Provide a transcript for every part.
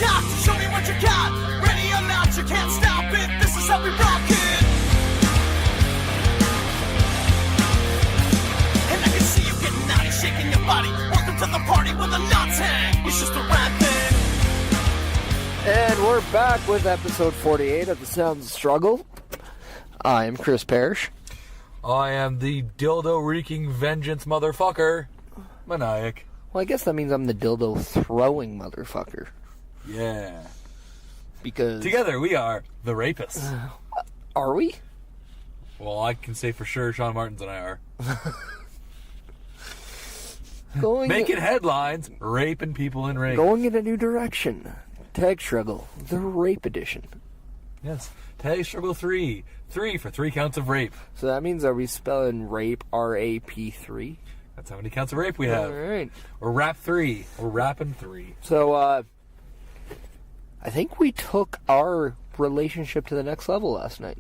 shot. Show me what you got. Ready or not, you can't stop it. This is how we rock it. And I can see you getting naughty, shaking your body. Welcome to the party where the nuts hang. It's just a rap thing. And we're back with episode 48 of The Sounds of Struggle. I am Chris Perish. I am the dildo-reeking vengeance motherfucker, Maniac. Well, I guess that means I'm the dildo-throwing motherfucker. Yeah. Because... Together we are the rapists. Are we? Well, I can say for sure Shaun Martens and I are. Making headlines, raping people in rape. Going in a new direction. Tag Struggle, the Rape Edition. Yes. Tag Struggle 3. 3 for 3 counts of rape. So that means, are we spelling rape, R-A-P-3? That's how many counts of rape we have. All right. Or rap 3. Or rapping 3. So, I think we took our relationship to the next level last night.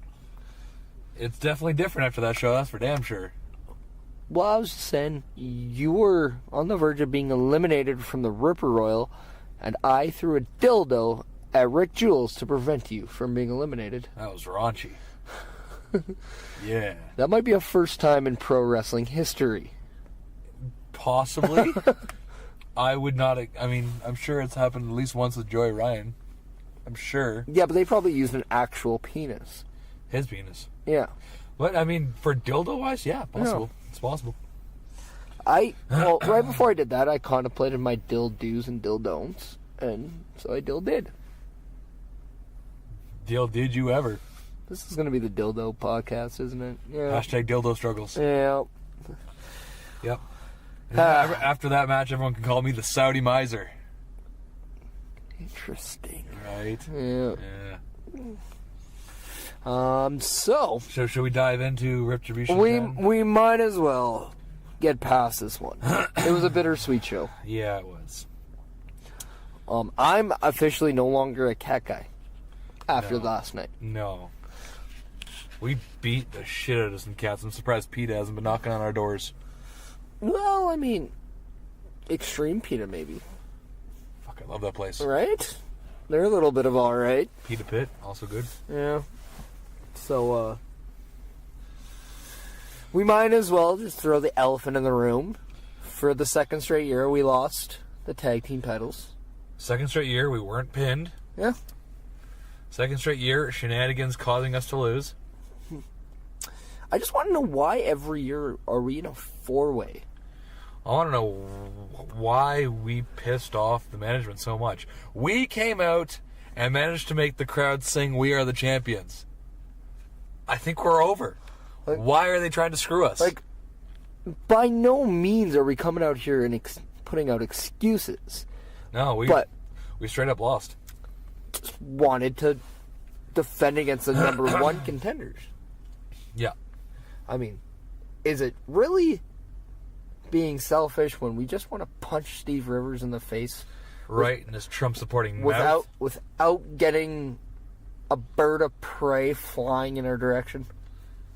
It's definitely different after that show, that's for damn sure. Well, I was just saying, you were on the verge of being eliminated from the Ripper Royal, and I threw a dildo at Rick Jules to prevent you from being eliminated. That was raunchy. Yeah. That might be a first time in pro wrestling history. Possibly. I would not... I mean, I'm sure it's happened at least once with Joey Ryan. I'm sure. Yeah, but they probably used an actual penis. His penis. Yeah. But, I mean, for dildo-wise, yeah, possible. Yeah. It's possible. Well, right before I did that, I contemplated my dill-do's and dill-don'ts, and so I dill-did. Did you ever? This is going to be the dildo podcast, isn't it? Yeah. Hashtag dildo struggles. Yeah. Yep. After that match, everyone can call me the Saudi miser. Interesting. Right? Yeah. Yeah. So should we dive into Riptrubition? We might as well get past this one. It was a bittersweet show. Yeah, it was. I'm officially no longer a cat guy after last night. No. We beat the shit out of some cats. I'm surprised PETA hasn't been knocking on our doors. Well, I mean, Extreme PETA maybe. Fuck, I love that place. Right? They're a little bit of alright. PETA Pit, also good. Yeah. So, we might as well just throw the elephant in the room. For the second straight year, we lost the tag team titles. Second straight year, we weren't pinned. Yeah. Second straight year, shenanigans causing us to lose. I just want to know why every year are we in a four-way? I want to know why we pissed off the management so much. We came out and managed to make the crowd sing "We Are the Champions." I think we're over. Why are they trying to screw us? By no means are we coming out here and putting out excuses. No, we straight up lost. Just wanted to defend against the number one contenders. Yeah. I mean, is it really being selfish when we just want to punch Steve Rivers in the face? Right, in his Trump-supporting mouth. Without getting a bird of prey flying in our direction?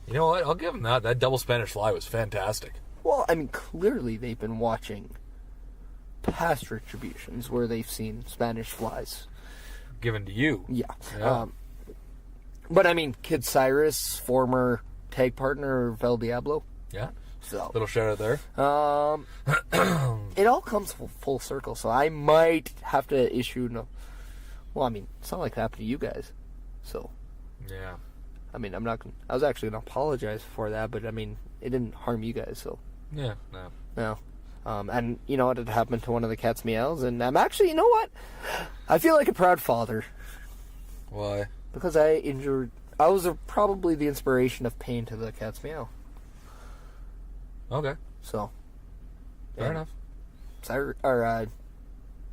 You know what? I'll give him that. That double Spanish fly was fantastic. Well, I mean, clearly they've been watching past Riptrubitions where they've seen Spanish flies. Given to you. Yeah. But, I mean, Kid Cyrus, former tag partner of El Diablo. Yeah. So little shout out there. It all comes full circle, so I might have to issue well, I mean, it's not like that happened to you guys. So. Yeah. I mean, I was actually going to apologize for that, but, I mean, it didn't harm you guys, so. Yeah, no. And you know what? It happened to one of the cat's meows, and I'm actually, you know what? I feel like a proud father. Why? Because I was probably the inspiration of pain to the cat's meow. Okay. So. Fair enough.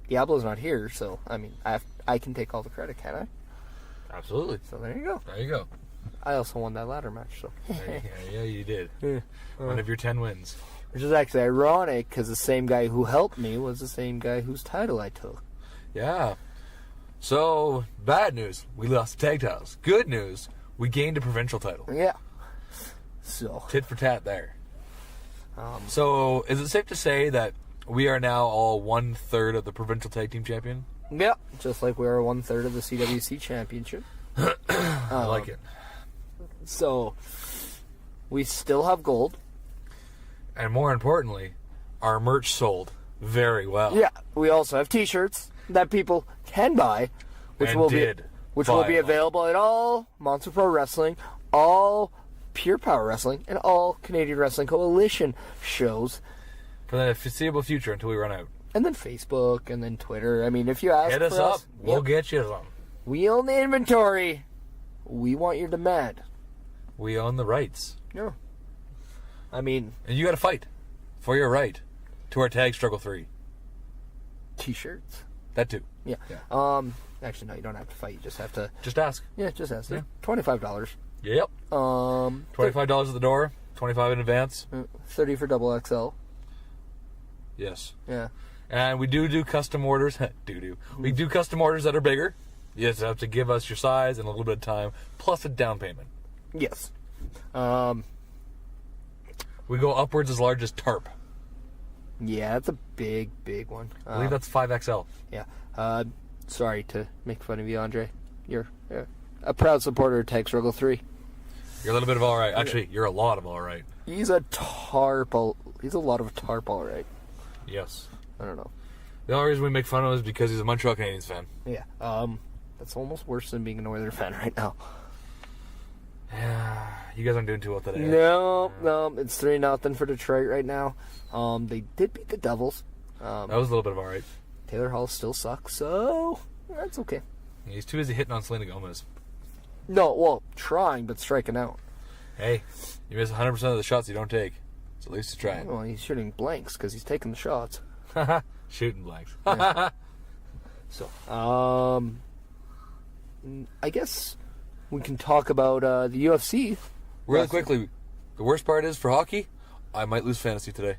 Diablo's not here, so, I mean, I can take all the credit, can't I? Absolutely. So there you go. There you go. I also won that ladder match, so. Yeah, you did. Yeah. One of your 10 wins. Which is actually ironic, because the same guy who helped me was the same guy whose title I took. Yeah. So, bad news, we lost the tag titles. Good news, we gained a provincial title. Yeah. So. Tit for tat there. So, is it safe to say that we are now all 1/3 of the provincial tag team champion? Yeah, just like we are 1/3 of the CWC championship. I like it. So, we still have gold. And more importantly, our merch sold very well. Yeah, we also have T-shirts that people can buy, which And will did be buy a lot. available at all Monster Pro Wrestling, all Pure Power Wrestling, and all Canadian Wrestling Coalition shows, For the foreseeable future until we run out. and then Facebook, and then Twitter. I mean, if you ask Hit us for up. us, We'll yep, get you some. we own the inventory. We want your demand. We own the rights. Yeah. I mean, And you got to fight for your right to our tag struggle 3. T-shirts. That too. Yeah. Actually, no, you don't have to fight. You just have to. Just ask. Yeah, just ask. Yeah. $25. Yep. $25 at the door. $25 in advance. 30 for double XL. Yes. Yeah. And we do custom orders. We do custom orders that are bigger. You just have to give us your size and a little bit of time, plus a down payment. Yes. We go upwards as large as tarp. Yeah, that's a big one. I believe that's 5XL. Yeah. Sorry to make fun of you, Andre. You're a proud supporter of Tag Struggle 3. You're a little bit of all right. Actually, you're a lot of all right. He's a lot of tarp, all right. Yes. I don't know. The only reason we make fun of him is because he's a Montreal Canadiens fan. Yeah. That's almost worse than being a Northern fan right now. Yeah. You guys aren't doing too well today. No, it's 3-0 for Detroit right now. They did beat the Devils. That was a little bit of all right. Taylor Hall still sucks, so that's okay. He's too busy hitting on Selena Gomez. No, well, trying, but striking out. Hey, you miss 100% of the shots you don't take. So at least you're trying. Well, he's shooting blanks because he's taking the shots. Shooting blanks. So, I guess we can talk about the UFC. Really quickly, the worst part is for hockey, I might lose fantasy today.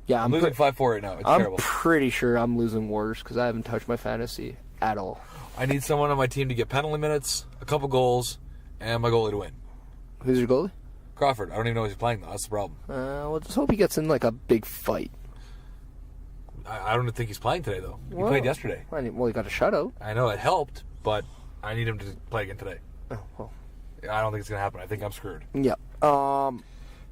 Yeah, I'm losing 5-4 right now. It's I'm terrible. pretty sure I'm losing worse because I haven't touched my fantasy at all. I need someone on my team to get penalty minutes, a couple goals, and my goalie to win. Who's your goalie? Crawford. I don't even know if he's playing, though. That's the problem. Well, just hope he gets in like a big fight. I don't think he's playing today, though. He played yesterday. Well, he got a shutout. I know it helped, but I need him to play again today. Oh, well. I don't think it's going to happen. I think I'm screwed. Yeah. But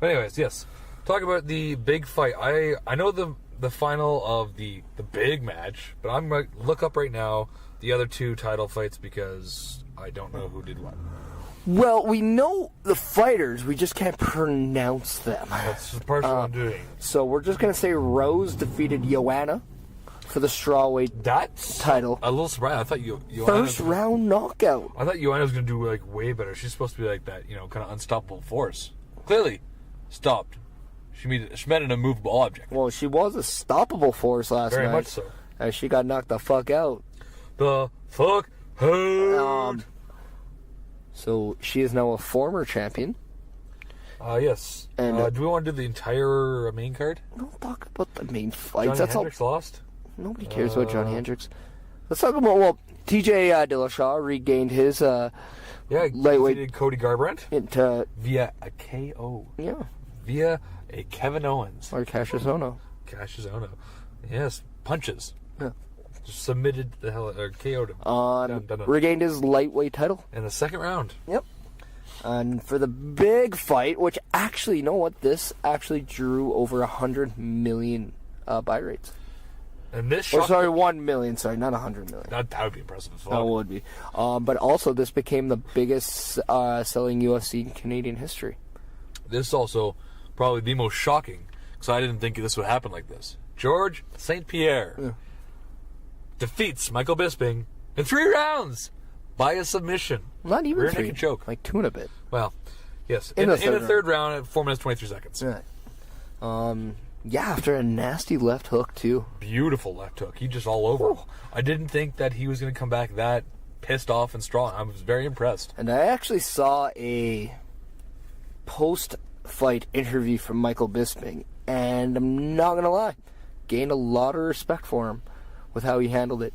anyways, yes. Talk about the big fight. I know the final of the big match, but I'm going to look up right now the other two title fights because I don't know who did what. Well, we know the fighters, we just can't pronounce them. That's the part I'm doing. So we're just going to say Rose defeated Joanna for the strawweight That's title. a little surprised. I thought First round knockout. I thought Joanna was going to do like way better. She's supposed to be like that, kind of unstoppable force. Clearly, stopped. She met an immovable object. Well, she was a stoppable force last Very night. much so. And she got knocked the fuck out. The fuck out. So she is now a former champion. Yes. And, do we want to do the entire main card? Don't talk about the main fights. Johnny That's Hendricks lost? Nobody cares about Johnny Hendricks. Let's talk about, TJ Dillashaw regained his lightweight defeated Cody Garbrandt into via a KO. Yeah. Via a Kevin Owens. Or Cassius Ohno. Cassius Ohno. Yes, punches. Yeah. Just submitted the hell or KO'd him. Done. Regained his lightweight title. In the second round. Yep. And for the big fight, which actually, you know what? This actually drew over 100 million buy rates. And this Or shocked 1 million, not 100 million. that would be impressive as That well. would be. But also, this became the biggest selling UFC in Canadian history. This is also probably the most shocking, because I didn't think this would happen like this. George St. Pierre defeats Michael Bisping in 3 rounds by a submission. Not even Rear 3. naked choke. Like 2 and a bit. Well, yes. In In the the third third round at 4 minutes 23 seconds. Right. Yeah, after a nasty left hook, too. Beautiful left hook. He just all over him. I didn't think that he was going to come back that pissed off and strong. I was very impressed. And I actually saw a post-fight interview from Michael Bisping, and I'm not going to lie, gained a lot of respect for him with how he handled it.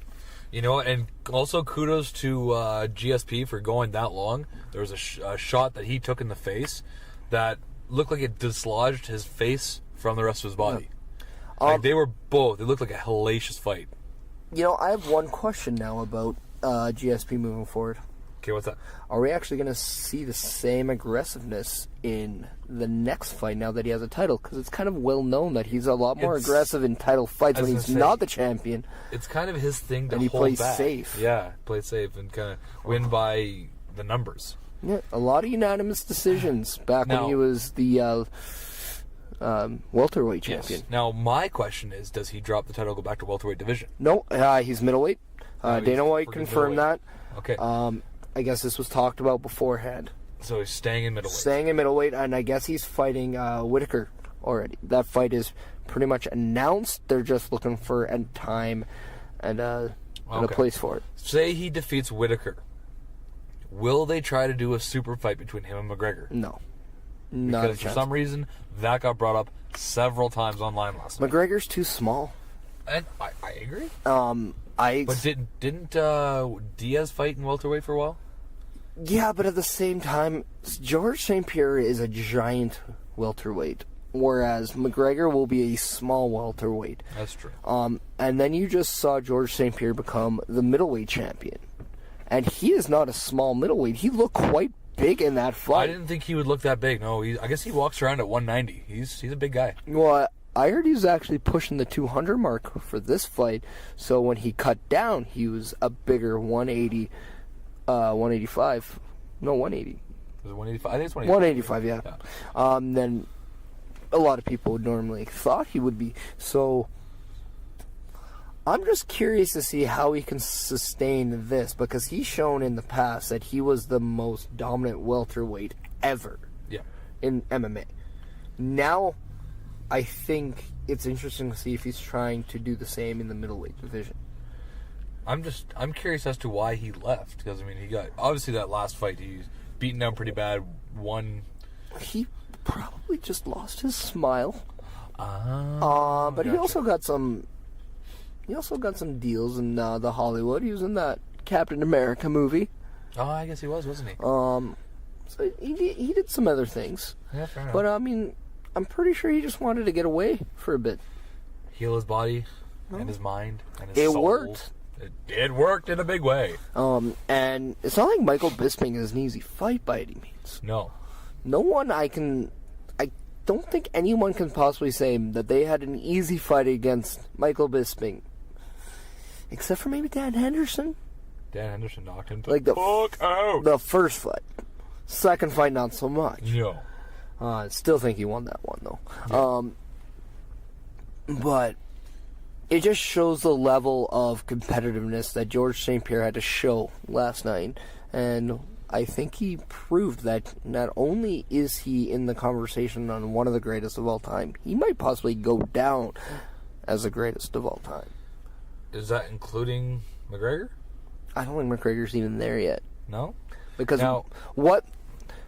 You know, and also kudos to GSP for going that long. There was a shot that he took in the face that looked like it dislodged his face from the rest of his body. They were both. It looked like a hellacious fight. I have one question now about GSP moving forward. Okay, what's that? Are we actually going to see the same aggressiveness in the next fight now that he has a title? Because it's kind of well known that he's a lot more aggressive in title fights when he's not the champion. It's kind of his thing to and he hold plays back. safe. Yeah, play safe and kind of win by the numbers. Yeah, a lot of unanimous decisions back when he was the welterweight champion. Yes. Now, my question is, does he drop the title, go back to welterweight division? No, he's middleweight. Dana White confirmed that. Okay. I guess this was talked about beforehand. So he's staying in middleweight. Staying in middleweight, and I guess he's fighting Whitaker already. That fight is pretty much announced. They're just looking for a time and a place for it. Say he defeats Whitaker. Will they try to do a super fight between him and McGregor? No. Not Because for some reason, that got brought up several times online last night. McGregor's too small. And I agree. But didn't Diaz fight in welterweight for a while? Yeah, but at the same time, George St. Pierre is a giant welterweight, whereas McGregor will be a small welterweight. That's true. And then you just saw George St. Pierre become the middleweight champion. And he is not a small middleweight. He looked quite big in that fight. I didn't think he would look that big. No, I guess he walks around at 190. He's a big guy. Well, I heard he was actually pushing the 200 mark for this fight. So when he cut down, he was a bigger 180, 185. No, 180. Was it 185? I think it's 185. 185, yeah. Then a lot of people would normally thought he would be. So I'm just curious to see how he can sustain this, because he's shown in the past that he was the most dominant welterweight ever in MMA. Now, I think it's interesting to see if he's trying to do the same in the middleweight division. I'm curious as to why he left, because I mean he got obviously that last fight he's beaten down pretty bad. He probably just lost his smile. But gotcha. he also got some. He also got some deals in the Hollywood. He was in that Captain America movie. Oh, I guess he wasn't he? So he did some other things. Yeah, fair enough. But I mean, I'm pretty sure he just wanted to get away for a bit. Heal his body and his mind and his soul. It worked. It worked in a big way. And it's not like Michael Bisping is an easy fight by any means. No. No one I don't think anyone can possibly say that they had an easy fight against Michael Bisping. Except for maybe Dan Henderson. Dan Henderson knocked him the fuck out. The first fight. Second fight, not so much. No. I still think he won that one, though. Yeah. But it just shows the level of competitiveness that George St. Pierre had to show last night. And I think he proved that not only is he in the conversation on one of the greatest of all time, he might possibly go down as the greatest of all time. Is that including McGregor? I don't think McGregor's even there yet. No? Because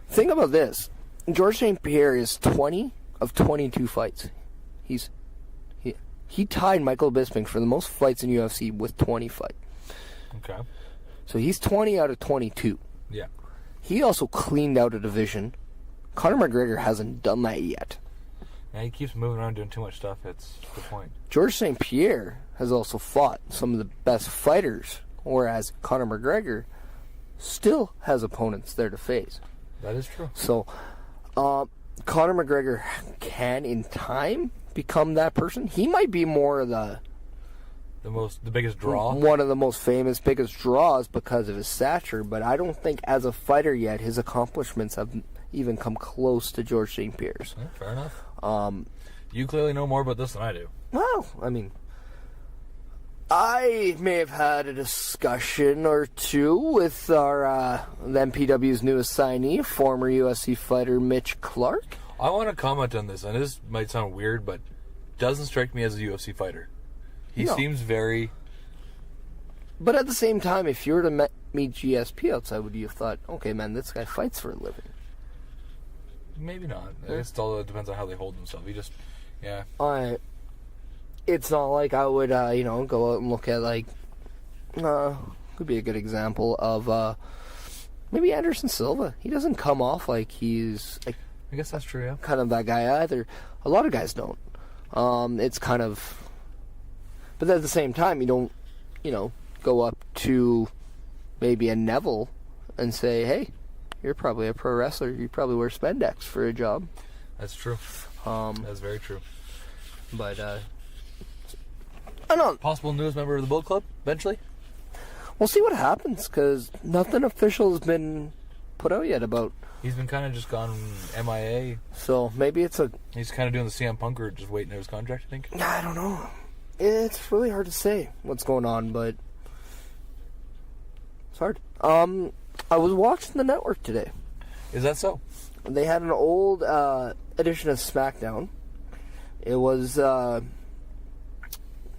think about this. George St. Pierre is 20 of 22 fights. He tied Michael Bisping for the most fights in UFC with 20 fights. Okay. So he's 20 out of 22. Yeah. He also cleaned out a division. Conor McGregor hasn't done that yet. Yeah, he keeps moving around doing too much stuff. That's the point. George St. Pierre has also fought some of the best fighters, whereas Conor McGregor still has opponents there to face. That is true. So, Conor McGregor can, in time, become that person. He might be more of the biggest draw. One of the most famous, biggest draws because of his stature, but I don't think as a fighter yet his accomplishments have even come close to George St. Pierre's. Yeah, fair enough. You clearly know more about this than I do. Well, I mean, I may have had a discussion or two with our the MPW's newest signee, former UFC fighter Mitch Clark. I want to comment on this, and this might sound weird, but doesn't strike me as a UFC fighter. He seems very... But at the same time, if you were to meet GSP outside, would you have thought, okay, man, this guy fights for a living? Maybe not. I guess it all depends on how they hold themselves. He just... Yeah. It's not like I would, go out and look at, could be a good example of, maybe Anderson Silva. He doesn't come off like he's... I guess that's true, yeah. Kind of that guy either. A lot of guys don't. It's kind of... But at the same time, you don't go up to maybe a Neville and say, hey, you're probably a pro wrestler. You probably wear spandex for a job. That's true. That's very true. But, I don't know. Possible newest member of the Bullet Club, eventually? We'll see what happens, because nothing official has been put out yet about... He's been kind of just gone MIA. So, maybe it's a... He's kind of doing the CM Punk or just waiting out his contract, I think. I don't know. It's really hard to say what's going on, but... It's hard. I was watching the network today. Is that so? They had an old edition of SmackDown. It was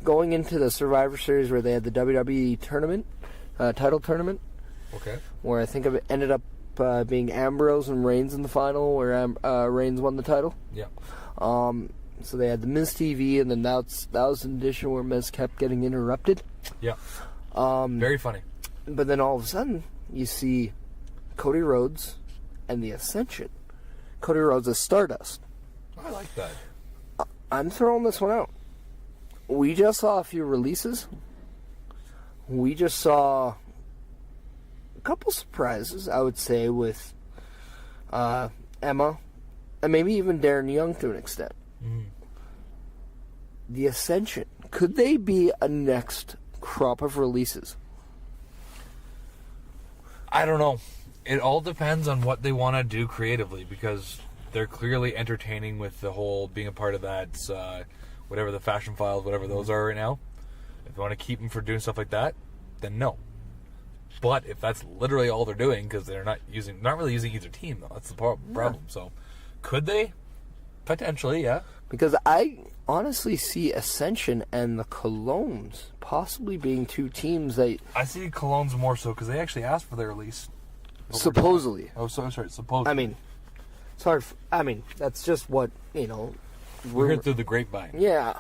going into the Survivor Series where they had the WWE tournament, title tournament. Okay. Where I think it ended up being Ambrose and Reigns in the final, where Reigns won the title. Yeah. So they had the Miz TV, and then that was an edition where Miz kept getting interrupted. Yeah. Very funny. But then all of a sudden, you see Cody Rhodes and the Ascension. Cody Rhodes is Stardust. I like that. I'm throwing this one out. We just saw a few releases. We just saw a couple surprises, I would say, with Emma, and maybe even Darren Young to an extent. The Ascension. Could they be a next crop of releases? I don't know. It all depends on what they want to do creatively, because they're clearly entertaining with the whole being a part of that, whatever the fashion files, whatever those are right now. If they want to keep them for doing stuff like that, then no. But if that's literally all they're doing, because they're not really using either team, though, that's the problem. Yeah. So, could they? Potentially, yeah. Because I honestly see Ascension and the Colognes possibly being two teams that... I see Colognes more so because they actually asked for their release. Supposedly. Oh, sorry, supposedly. I mean, it's hard. That's just what, we heard through the grapevine. Yeah.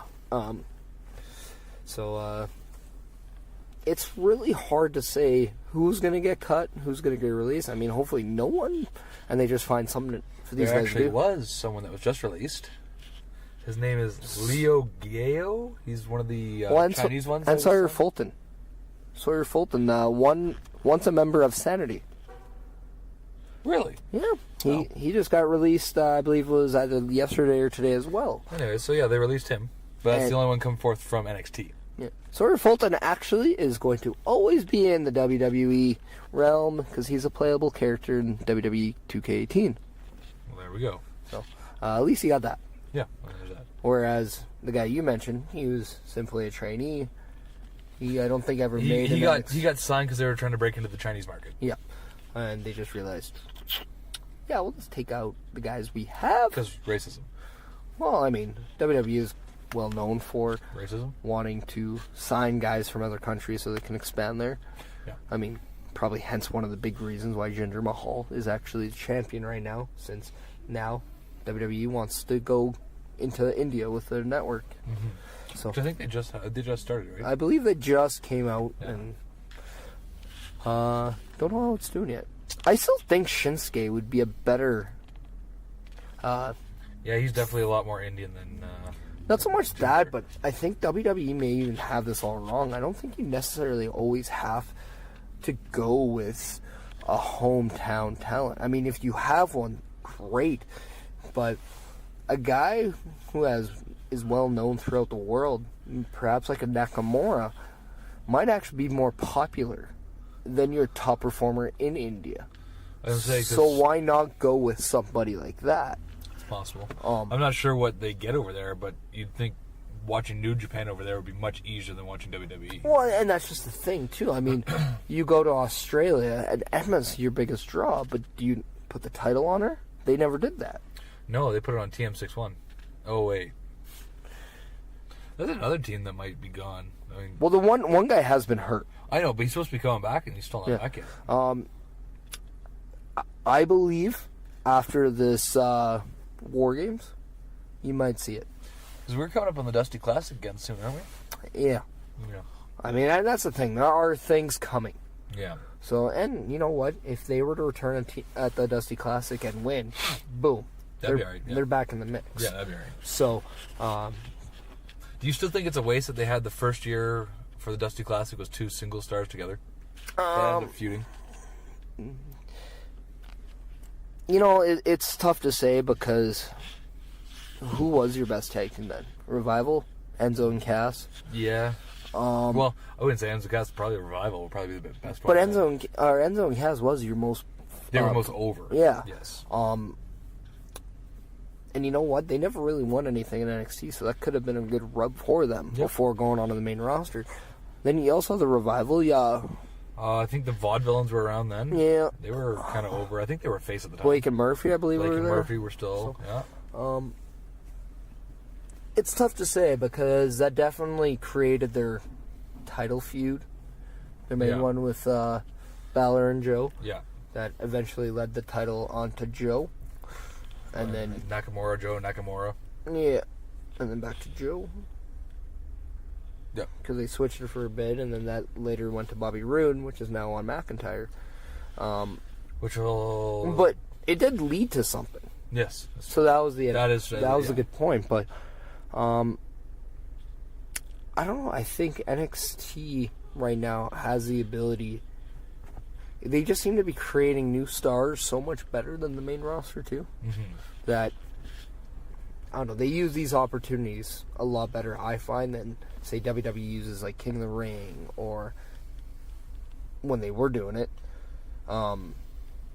So, it's really hard to say who's going to get cut, who's going to get released. I mean, hopefully no one, and they just find something for these There guys to actually do. was someone that was just released. His name is Leo Gao. He's one of the Chinese ones. And Sawyer Fulton. Once a member of Sanity. Really? Yeah. He just got released, I believe it was either yesterday or today as well. Anyway, so yeah, they released him. But that's And- the only one come forth from NXT. Yeah. Sawyer Fulton actually is going to always be in the WWE realm because he's a playable character in WWE 2K18. Well, there we go. So, at least he got that. Yeah, well, there's that. Whereas the guy you mentioned, he was simply a trainee. I don't think ever He made got signed because they were trying to break into the Chinese market. Yeah. And they just realized, yeah, we'll just take out the guys we have. Because racism. Well, I mean, WWE is well known for Racism? wanting to sign guys from other countries so they can expand there. Yeah. I mean, probably hence one of the big reasons why Jinder Mahal is actually the champion right now, since now WWE wants to go into India with their network. So Which I think they just started, right? I believe they just came out, Yeah. and don't know how it's doing yet. I still think Shinsuke would be a better... yeah, he's definitely a lot more Indian than... not so much that, but I think WWE may even have this all wrong. I don't think you necessarily always have to go with a hometown talent. I mean, if you have one, great. But a guy who is well known throughout the world, perhaps like a Nakamura, might actually be more popular than your top performer in India. I was gonna say, So why not go with somebody like that? it's possible. Um, I'm not sure what they get over there, but you'd think watching New Japan over there would be much easier than watching WWE. Well, and that's just the thing, too. I mean, you go to Australia, and Emma's your biggest draw, but do you put the title on her? They never did that. No, they put it on TM61. Oh, wait. There's another team that might be gone. I mean, Well, the one guy has been hurt. I know, but he's supposed to be coming back, and he's still not back yet. I believe after this War Games, you might see it. Because we're coming up on the Dusty Classic again soon, aren't we? Yeah. Yeah. I mean, and that's the thing. There are things coming. Yeah. So, and you know what? If they were to return at the Dusty Classic and win, boom. That'd be all right, yeah. They're back in the mix. Yeah, that'd be all right. So, Do you still think it's a waste that they had the first year for the Dusty Classic was 2 single stars together. They ended up feuding. You know, it's tough to say because who was your best tag team then? Revival, Enzo and Cass. Yeah. Well, I wouldn't say Enzo and Cass. Probably Revival would probably be the best But one. Enzo and Cass was your most. They were most over. Yeah. Yes. And you know what? They never really won anything in NXT, so that could have been a good rub for them before going on to the main roster. Then you also have the Revival, yeah. I think the Vaudevillains were around then. Yeah. They were kind of over. I think they were face at the time. Blake and Murphy, I believe, Blake were and there. Murphy were still, yeah. It's tough to say because that definitely created their title feud. Their main one with Balor and Joe. Yeah. That eventually led the title onto Joe. And then Nakamura, Joe Nakamura. Yeah. And then back to Joe. Yeah. Because they switched it for a bit, and then that later went to Bobby Roode, which is now on McIntyre. Which will... But it did lead to something. Yes. So that was the That was a good point. But I don't know. I think NXT right now has the ability. They just seem to be creating new stars so much better than the main roster too. Mm-hmm. That I don't know. They use these opportunities a lot better, I find, than say WWE uses like King of the Ring or when they were doing it. And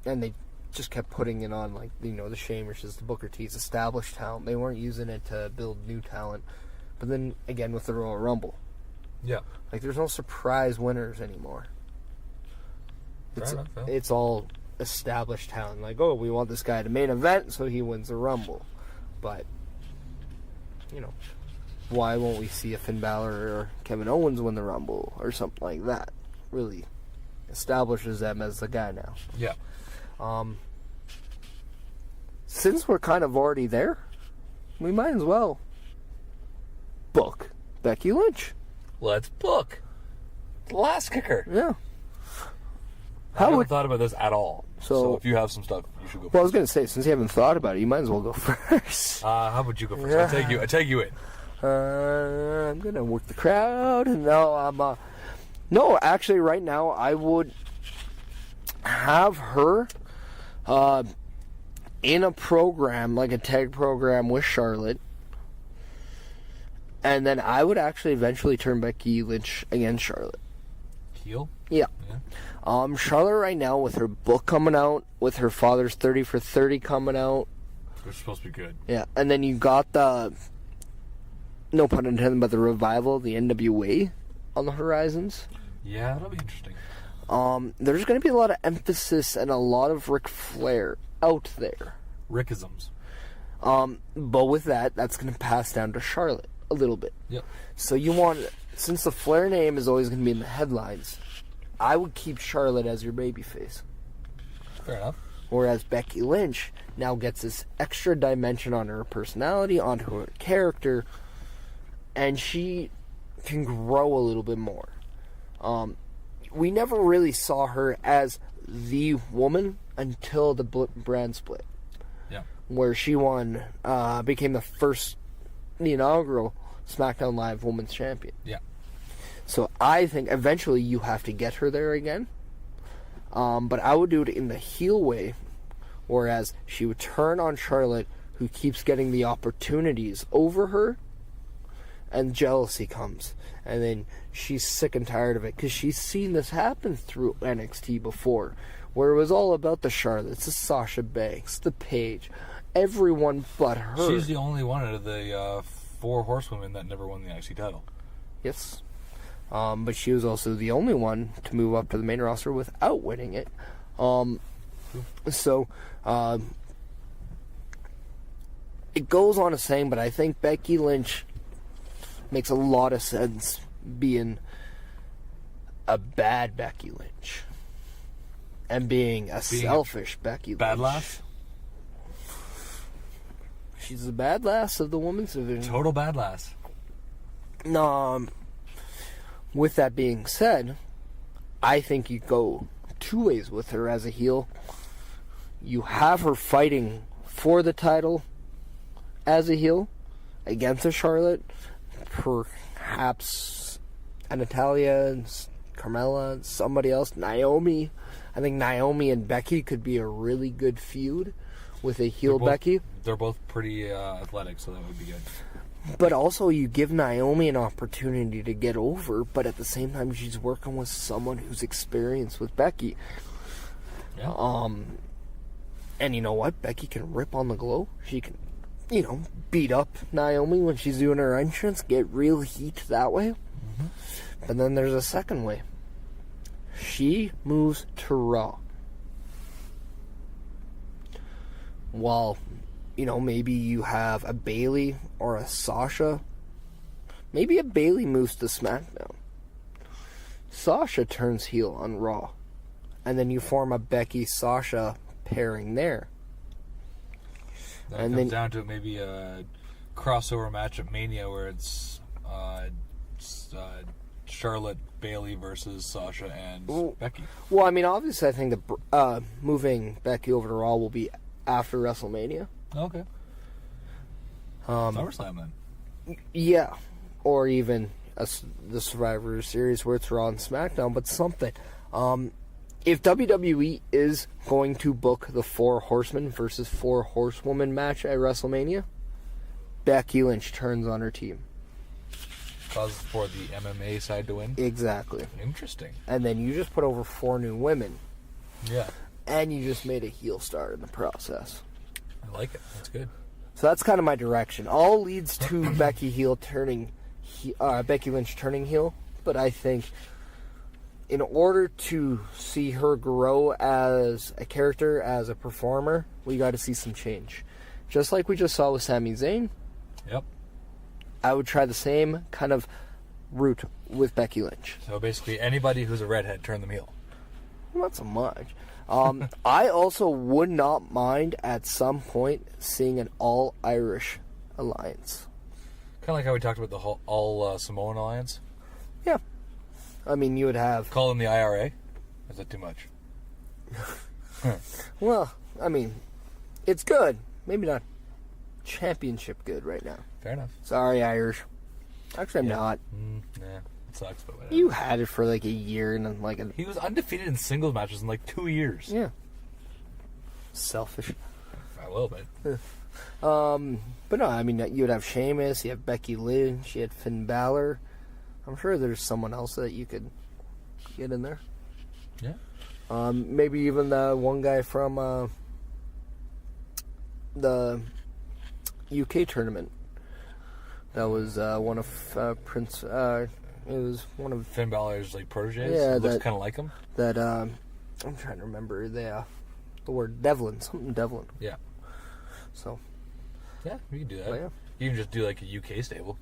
they just kept putting it on like the Sheamuses, the Booker T's, established talent. They weren't using it to build new talent. But then again with the Royal Rumble, yeah, like there's no surprise winners anymore. It's all established talent. Like, oh, we want this guy to main event, so he wins the Rumble. But, why won't we see a Finn Balor or Kevin Owens win the Rumble or something like that? Really establishes them as the guy now. Yeah. Since we're kind of already there, we might as well book Becky Lynch. Let's book the last kicker. Yeah. I haven't thought about this at all. So if you have some stuff, you should go first. Well, I was going to say, since you haven't thought about it, you might as well go first. How about you go first? I take you in. I'm going to work the crowd. No, actually, right now, I would have her in a program, like a tag program with Charlotte. And then I would actually eventually turn Becky Lynch against Charlotte. Heel? Yeah. Charlotte right now with her book coming out, with her father's 30 for 30 coming out. Which is supposed to be good. Yeah, and then you got the, no pun intended, but the Revival, the NWA on the horizons. Yeah, that'll be interesting. There's going to be a lot of emphasis and a lot of Ric Flair out there. Rickisms. But with that, that's going to pass down to Charlotte a little bit. Yep. So you want, since the Flair name is always going to be in the headlines, I would keep Charlotte as your babyface. Fair enough. Whereas Becky Lynch now gets this extra dimension on her personality, onto her character, and she can grow a little bit more. We never really saw her as the woman until the brand split. Yeah. Where she became the inaugural SmackDown Live Women's Champion. Yeah. So I think eventually you have to get her there again. But I would do it in the heel way, whereas she would turn on Charlotte, who keeps getting the opportunities over her, and jealousy comes. And then she's sick and tired of it, because she's seen this happen through NXT before, where it was all about the Charlottes, the Sasha Banks, the Paige, everyone but her. She's the only one out of the 4 horsewomen that never won the NXT title. Yes. But she was also the only one to move up to the main roster without winning it. It goes on a saying, but I think Becky Lynch makes a lot of sense being a bad Becky Lynch and being a selfish Becky Lynch. Bad lass? She's the bad lass of the women's division. Total bad lass. With that being said, I think you go 2 ways with her as a heel. You have her fighting for the title as a heel against a Charlotte, perhaps Natalia, Carmella, somebody else, Naomi. I think Naomi and Becky could be a really good feud with a heel Becky. They're both pretty athletic, so that would be good. But also, you give Naomi an opportunity to get over, but at the same time, she's working with someone who's experienced with Becky. Yeah. And you know what? Becky can rip on the glow. She can, beat up Naomi when she's doing her entrance, get real heat that way. Mm-hmm. But then there's a second way. She moves to Raw. While, maybe you have a Bayley or a Sasha. Maybe a Bayley moves to SmackDown. Sasha turns heel on Raw. And then you form a Becky-Sasha pairing there. That comes down to maybe a crossover match at Mania where it's Charlotte, Bayley versus Sasha and Becky. Well, I mean, obviously, I think the moving Becky over to Raw will be after WrestleMania. Okay. SummerSlam then. Yeah, or even the Survivor Series where it's Raw and SmackDown, but something. If WWE is going to book the 4 Horsemen versus 4 Horsewomen match at WrestleMania, Becky Lynch turns on her team. Causes for the MMA side to win? Exactly. Interesting. And then you just put over 4 new women. Yeah. And you just made a heel star in the process. I like it. That's good. So that's kind of my direction. All leads to Becky Lynch turning heel, but I think in order to see her grow as a character, as a performer, we got to see some change. Just like we just saw with Sami Zayn. Yep. I would try the same kind of route with Becky Lynch. So basically, anybody who's a redhead, turn them heel. Not so much. I also would not mind at some point seeing an all-Irish alliance. Kind of like how we talked about the whole all Samoan alliance. Yeah. I mean, you would have... Call them the IRA? Is that too much? Well, I mean, it's good. Maybe not championship good right now. Fair enough. Sorry, Irish. Actually, I'm not. Nah, it sucks, but whatever. You had it for like a year and then like a... He was undefeated in singles matches in like 2 years. Yeah. Selfish. A little bit. But no, I mean, you would have Sheamus, you have Becky Lynch, you had Finn Balor. I'm sure there's someone else that you could get in there. Yeah. Maybe even the one guy from the UK tournament. That was one of Prince. It was one of Finn Balor's like proteges. Yeah, looks that- kind of like him. that. I'm trying to remember the word Devlin, something Devlin. Yeah. So Yeah, we can do that. Oh, yeah. You can just do like a UK stable.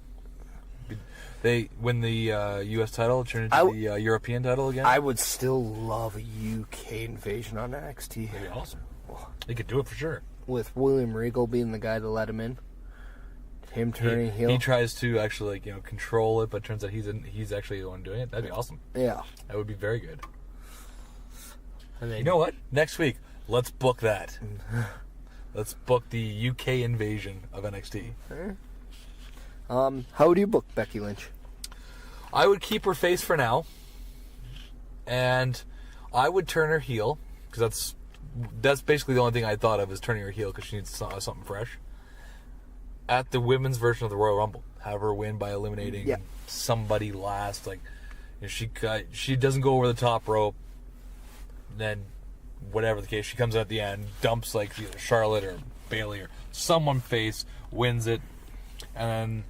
They win the US title, turn into the European title again. I would still love a UK invasion on NXT. That'd be awesome. They could do it for sure. With William Regal being the guy to let him in. Him turning heel. He tries to actually control it, but turns out he's actually the one doing it. That'd be awesome. Yeah. That would be very good. And then, You know what? Next week, let's book that. Let's book the UK invasion of NXT. how would you book Becky Lynch? I would keep her face for now, and I would turn her heel because that's basically the only thing I thought of is turning her heel because she needs something fresh. At the women's version of the Royal Rumble, have her win by eliminating somebody last. Like if she doesn't go over the top rope, then whatever the case, she comes out at the end, dumps like either Charlotte or Bayley or someone face, wins it, and then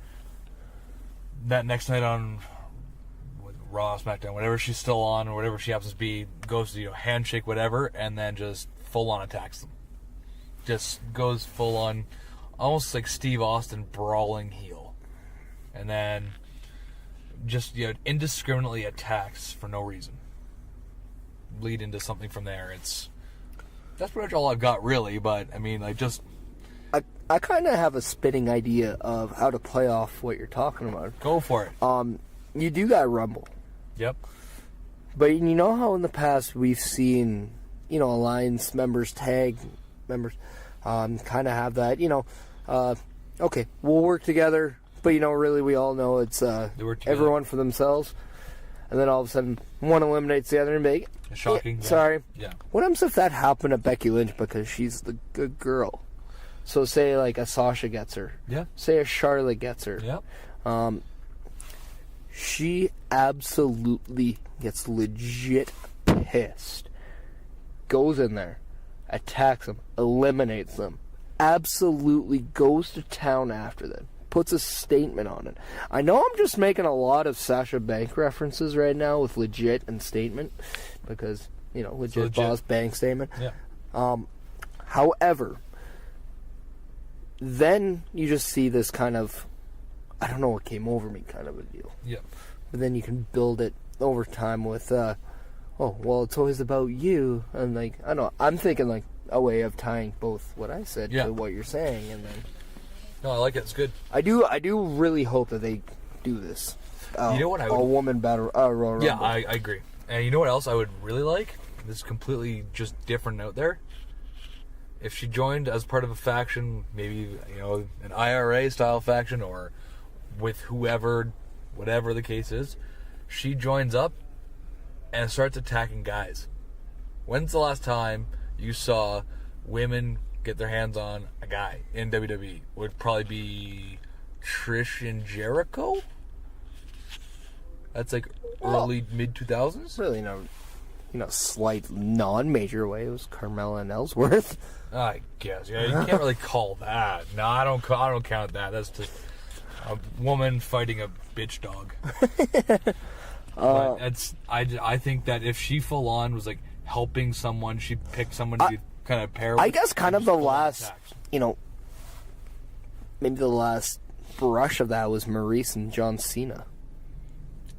that next night on Raw, SmackDown, whatever she's still on or whatever she happens to be, goes to handshake whatever, and then just full on attacks them. Just goes full on, almost like Steve Austin brawling heel, and then just indiscriminately attacks for no reason. Lead into something from there. That's pretty much all I've got really, but I mean, I kind of have a spitting idea of how to play off what you're talking about. Go for it. You do that Rumble. Yep. But you know how in the past we've seen, alliance members, tag members, kind of have that, okay, we'll work together, but really we all know it's everyone for themselves. and then all of a sudden one eliminates the other and be like, Shocking. "Yeah, sorry." Yeah. What happens if that happened to Becky Lynch because she's the good girl? So say like a Sasha gets her. Yeah. Say a Charlotte gets her. Yeah. She absolutely gets legit pissed. Goes in there, attacks them, eliminates them. Absolutely goes to town after them. Puts a statement on it. I know I'm just making a lot of Sasha Banks references right now with legit and statement. Because, legit. Boss Bank statement. Yeah. However, then you just see this kind of, I don't know what came over me kind of a deal. Yeah. But then you can build it over time with, oh, well, it's always about you. And, like, I don't know. I'm thinking, like, a way of tying both what I said to what you're saying. And then... No, I like it. It's good. I do really hope that they do this. You know what I would... A woman battle Royal Rumble. Yeah, I agree. And you know what else I would really like? This is completely just different out there. If she joined as part of a faction, maybe, an IRA-style faction, or with whoever, whatever the case is, she joins up and starts attacking guys. When's the last time you saw women get their hands on a guy in WWE? Would probably be Trish and Jericho? That's like early, mid-2000s? Really slight non-major way. It was Carmella and Ellsworth. I guess. Yeah, you can't really call that. No, I don't count that. That's just a woman fighting a bitch dog. But I think that if she full on was like helping someone, she picked someone to kind of pair with. I guess kind of the last, maybe the last brush of that was Maurice and John Cena.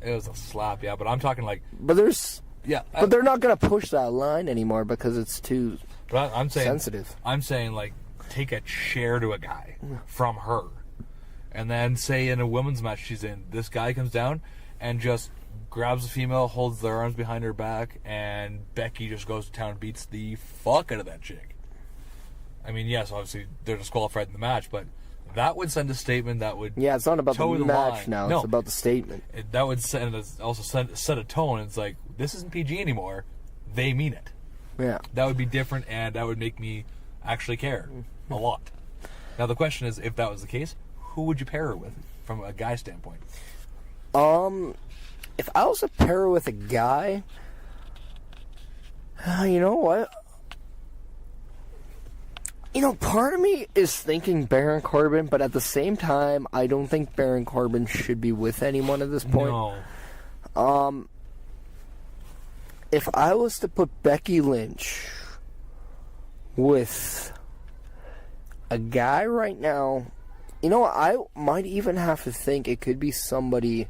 It was a slap, yeah, but I'm talking like... But there's... Yeah. But they're not going to push that line anymore because it's too I'm saying, sensitive. I'm saying, like, take a chair to a guy from her. And then, say, in a women's match she's in, this guy comes down and just grabs a female, holds their arms behind her back, and Becky just goes to town and beats the fuck out of that chick. I mean, yes, obviously, they're disqualified in the match, but that would send a statement that would... Yeah, it's not about the match now. No, it's about the statement. That would set a tone. It's like, this isn't PG anymore. They mean it. Yeah. That would be different, and that would make me actually care a lot. Now, the question is, if that was the case, who would you pair her with from a guy standpoint? If I was to pair her with a guy, you know what? Part of me is thinking Baron Corbin, but at the same time, I don't think Baron Corbin should be with anyone at this point. No. If I was to put Becky Lynch with a guy right now, I might even have to think it could be somebody.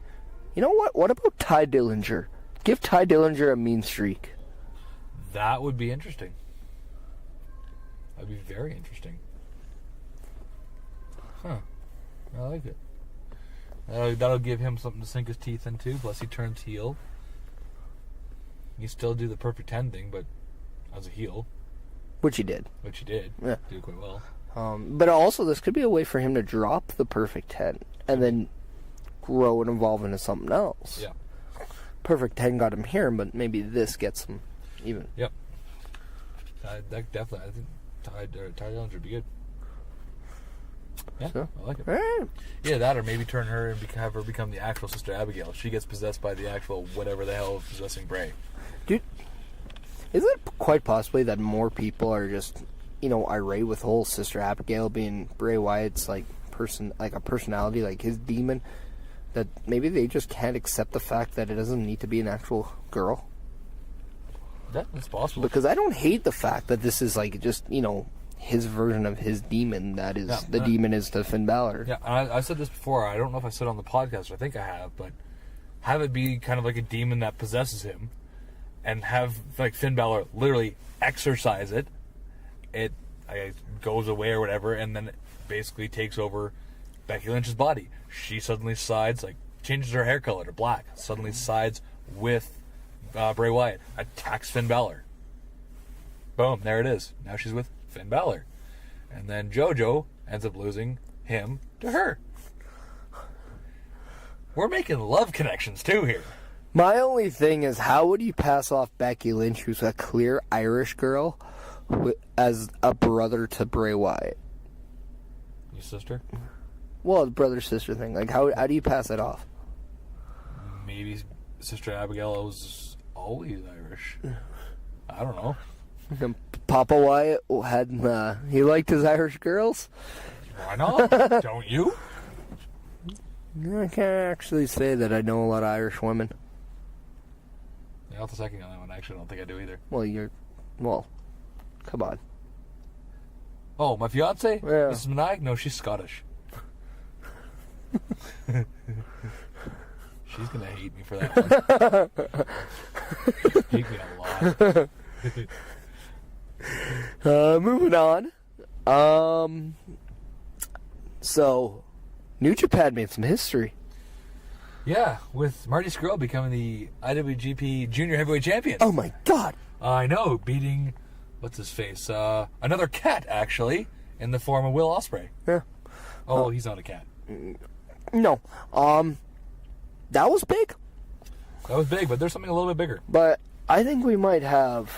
You know what? What about Ty Dillinger? Give Ty Dillinger a mean streak. That would be interesting. That'd be very interesting. Huh. I like it. That'll give him something to sink his teeth into, plus he turns heel. You still do the perfect 10 thing, but as a heel. Which he did. Yeah. Did quite well. But also, this could be a way for him to drop the perfect 10 and then grow and evolve into something else. Yeah. Perfect 10 got him here, but maybe this gets him even. Yep. That definitely, I think Ty Dillinger would be good. Yeah, so, I like it. Right. Yeah, that, or maybe turn her and have her become the actual Sister Abigail. She gets possessed by the actual whatever the hell is possessing Bray. Dude, is it quite possibly that more people are just, irate with whole Sister Abigail being Bray Wyatt's a personality, like his demon, that maybe they just can't accept the fact that it doesn't need to be an actual girl? That's possible. Because I don't hate the fact that this is just, his version of his demon, that is, demon is to Finn Balor. Yeah, I said this before, I don't know if I said it on the podcast, I think I have, but have it be kind of like a demon that possesses him, and have, Finn Balor literally exorcise it, it goes away or whatever, and then it basically takes over Becky Lynch's body. She suddenly sides, changes her hair color to black, suddenly sides with Bray Wyatt, attacks Finn Balor. Boom, there it is. Now she's with Finn Balor. And then JoJo ends up losing him to her. We're making love connections too here. My only thing is, how would you pass off Becky Lynch, who's a clear Irish girl, as a brother to Bray Wyatt? Your sister? Well, the brother-sister thing. Like, how do you pass that off? Maybe Sister Abigail was always Irish. I don't know. And Papa Wyatt had, he liked his Irish girls? Why not? Don't you? I can't actually say that I know a lot of Irish women. Yeah, I'll have to second on that one. Actually, I don't think I do either. Well, come on. Oh, my fiance? Yeah. Mrs. Meniac? No, she's Scottish. She's going to hate me for that one. Hate me a lot. Moving on. So, New Japan made some history. Yeah, with Marty Scurll becoming the IWGP Junior Heavyweight Champion. Oh my God! I know, beating, what's his face? Another cat, actually, in the form of Will Ospreay. Yeah. Oh, he's not a cat. No. That was big. That was big, but there's something a little bit bigger. But I think we might have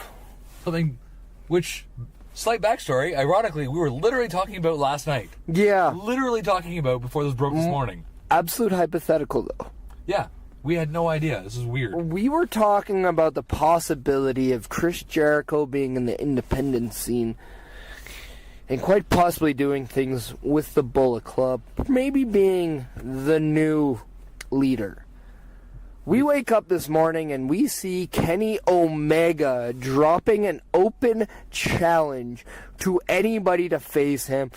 Something which, slight backstory, ironically, we were literally talking about last night. Yeah. Literally talking about before this broke this morning. Absolute hypothetical, though. Yeah, we had no idea. This is weird. We were talking about the possibility of Chris Jericho being in the independent scene and quite possibly doing things with the Bullet Club, maybe being the new leader. We wake up this morning and we see Kenny Omega dropping an open challenge to anybody to face him.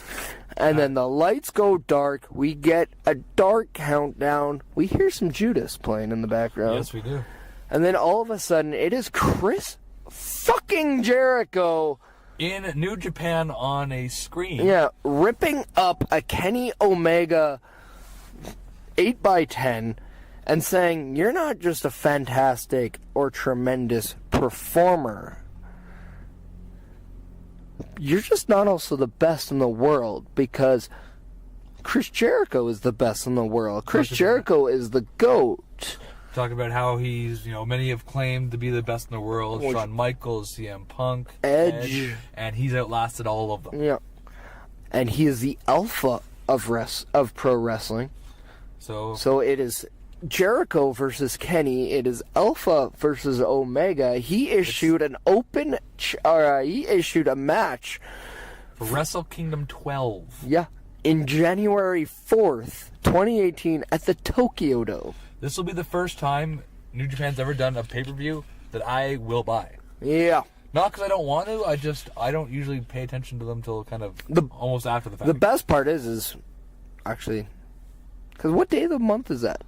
And then the lights go dark. We get a dark countdown. We hear some Judas playing in the background. Yes, we do. And then all of a sudden, it is Chris fucking Jericho. In New Japan on a screen. Yeah, ripping up a Kenny Omega 8x10 and saying, "You're not just a fantastic or tremendous performer. You're just not also the best in the world, because Chris Jericho is the best in the world. Chris Jericho is the GOAT." Talking about how he's, many have claimed to be the best in the world. Well, Shawn Michaels, CM Punk, Edge. and he's outlasted all of them. Yeah. And he is the alpha of pro wrestling. So it is Jericho versus Kenny. It is Alpha versus Omega. He issued he issued a match for Wrestle Kingdom 12. Yeah, in January 4th, 2018 at the Tokyo Dome. This will be the first time New Japan's ever done a pay-per-view that I will buy. Yeah. Not because I don't want to, I don't usually pay attention to them till kind of almost after the fact. The best part is actually, because what day of the month is that?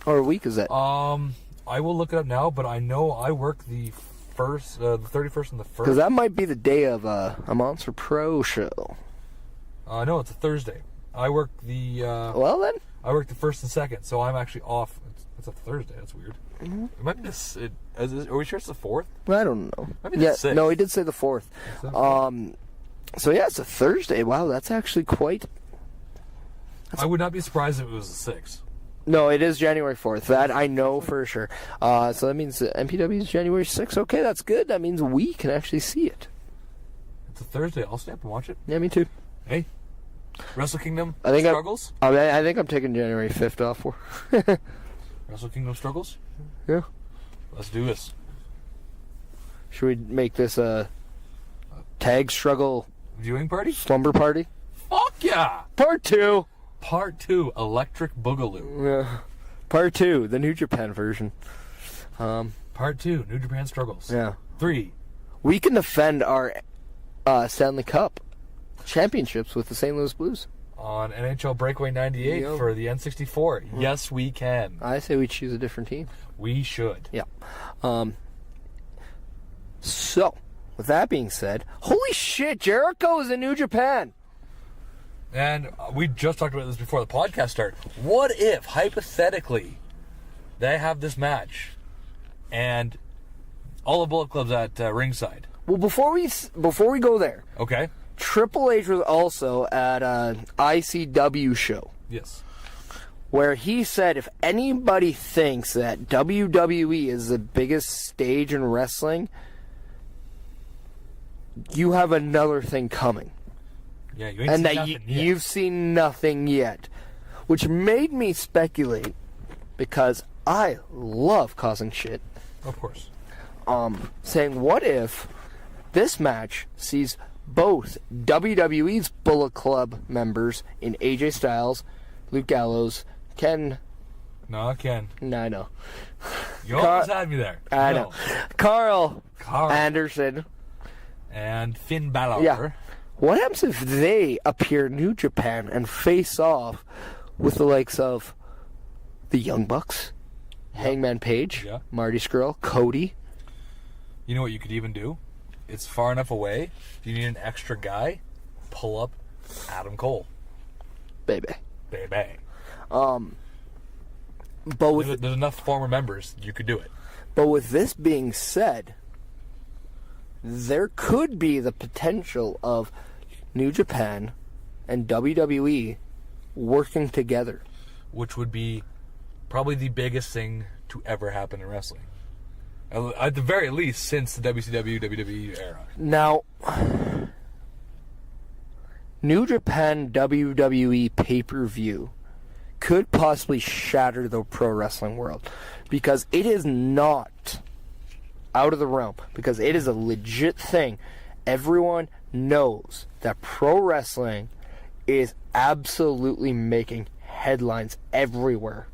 Or week is that? I will look it up now, but I know I work the 31st and the 1st. Because that might be the day of a Monster Pro show. No, it's a Thursday. I work the... well then? I work the 1st and 2nd, so I'm actually off. It's a Thursday, that's weird. Mm-hmm. It might be are we sure it's the 4th? I don't know. Might be the 6th. No, he did say the 4th. So yeah, it's a Thursday. Wow, that's actually quite... I would not be surprised if it was the 6th. No, it is January 4th. That I know for sure. So that means MPW is January 6th. Okay, that's good. That means we can actually see it. It's a Thursday. I'll stay up and watch it. Yeah, me too. Hey, Wrestle Kingdom struggles? struggles? I think I'm taking January 5th off for. Wrestle Kingdom struggles? Yeah. Let's do this. Should we make this a tag struggle Viewing party? slumber party? Fuck yeah! Part 2. Part 2, Electric Boogaloo. Yeah. Part 2, the New Japan version. Part 2, New Japan struggles. Yeah. 3. We can defend our Stanley Cup championships with the St. Louis Blues. On NHL Breakaway 98 for the N64. Yes, we can. I say we choose a different team. We should. Yeah. So, with that being said, holy shit, Jericho is in New Japan. And we just talked about this before the podcast started. What if, hypothetically, they have this match and all the Bullet Club's at ringside? Well, before we go there, Okay. Triple H was also at an ICW show. Yes. where he said if anybody thinks that WWE is the biggest stage in wrestling, you have another thing coming. Yeah, you ain't And seen that nothing yet. you've seen nothing yet. Which made me speculate, because I love causing shit, Of course. saying what if this match sees both WWE's Bullet Club members in AJ Styles, Luke Gallows, Ken... No, Ken. No, I know. You almost had me there. I No. know. Carl Carl. Anderson. And Finn Balor. Yeah. What happens if they appear in New Japan and face off with the likes of the Young Bucks, Hangman Page, Yeah. Marty Scurll, Cody? You know what you could even do? It's far enough away. If you need an extra guy, pull up Adam Cole. Baby. Baby. But with There's enough former members, you could do it. But with this being said, there could be the potential of New Japan and WWE working together. Which would be probably the biggest thing to ever happen in wrestling. At the very least, since the WCW, WWE era. Now, New Japan WWE pay-per-view could possibly shatter the pro wrestling world, because it is not out of the realm, because it is a legit thing. Everyone knows that pro wrestling is absolutely making headlines everywhere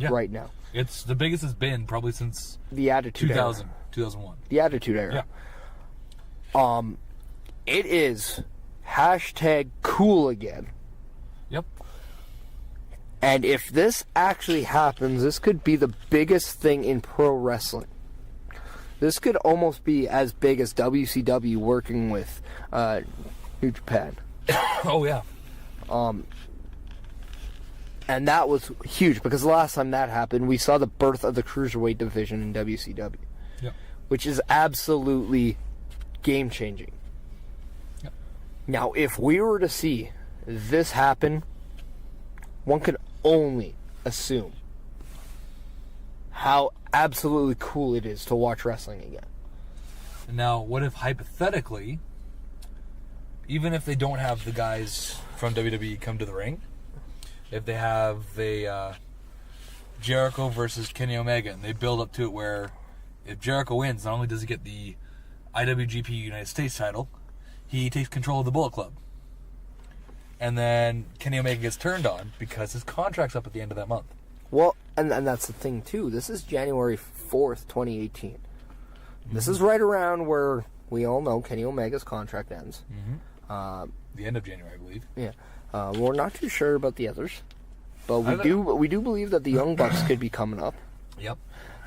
right now. It's the biggest it's been probably since The Attitude 2000, Era. 2001. The Attitude Era. Yeah. It is hashtag cool again. Yep. And if this actually happens, this could be the biggest thing in pro wrestling. This could almost be as big as WCW working with New Japan. Oh, yeah. And that was huge, because the last time that happened, we saw the birth of the Cruiserweight division in WCW. Yep. Which is absolutely game-changing. Yep. Now, if we were to see this happen, one could only assume how absolutely cool it is to watch wrestling again. And now, what if hypothetically, even if they don't have the guys from WWE come to the ring, if they have a Jericho versus Kenny Omega, and they build up to it where if Jericho wins, not only does he get the IWGP United States title, he takes control of the Bullet Club. And then Kenny Omega gets turned on because his contract's up at the end of that month. Well, and that's the thing, too. This is January 4th, 2018. This is right around where we all know Kenny Omega's contract ends. The end of January, I believe. Yeah. We're not too sure about the others, but we do believe that the Young Bucks could be coming up. Yep.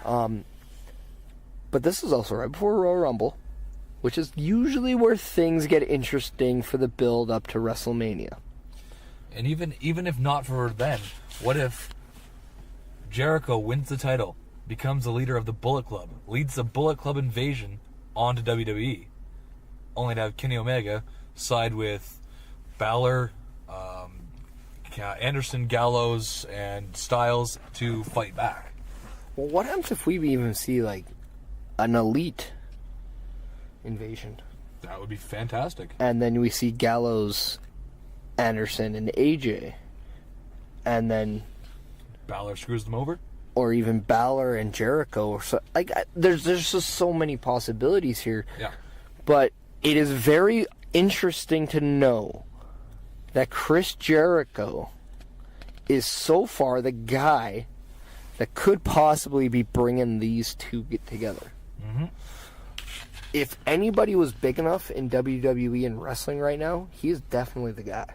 But this is also right before Royal Rumble, which is usually where things get interesting for the build up to WrestleMania. And even if not for then, what if Jericho wins the title, becomes the leader of the Bullet Club, leads the Bullet Club invasion onto WWE, only to have Kenny Omega side with Balor, Anderson, Gallows, and Styles to fight back? Well, what happens if we even see, like, an elite invasion? That would be fantastic. And then we see Gallows, Anderson, and AJ. And then... Balor screws them over? Or even Balor and Jericho. Or so, like, there's just so many possibilities here. Yeah. But it is very interesting to know that Chris Jericho is so far the guy that could possibly be bringing these two together. Mm-hmm. If anybody was big enough in WWE and wrestling right now, he is definitely the guy.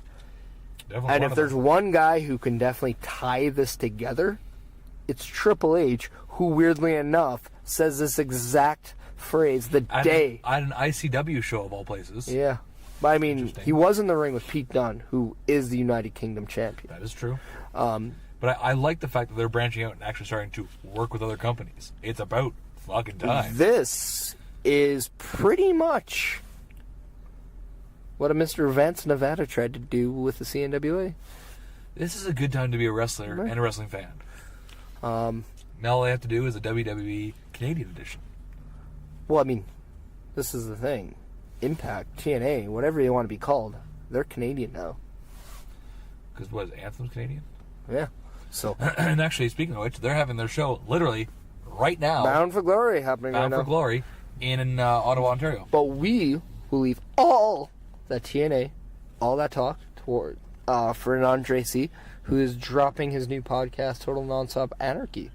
Definitely. And if there's one guy who can definitely tie this together, it's Triple H, who weirdly enough says this exact phrase the day. At an ICW show of all places. Yeah. But I mean, Interesting. he was in the ring with Pete Dunne, who is the United Kingdom champion. That is true. But I like the fact that they're branching out and actually starting to work with other companies. It's about fucking time. This is pretty much what a Mr. Vance Nevada tried to do with the CNWA. This is a good time to be a wrestler and a wrestling fan. Now all they have to do is a WWE Canadian edition. Well, I mean, this is the thing. Impact, TNA, whatever you want to be called, they're Canadian now. Because what, is Anthem's Canadian? Yeah. So, And actually, speaking of which, they're having their show literally right now. Bound for Glory happening right Bound now. for Glory in Ottawa, Ontario. But we will leave all that TNA, all that talk toward Fernand Tracy, who is dropping his new podcast, Total Nonstop Anarchy,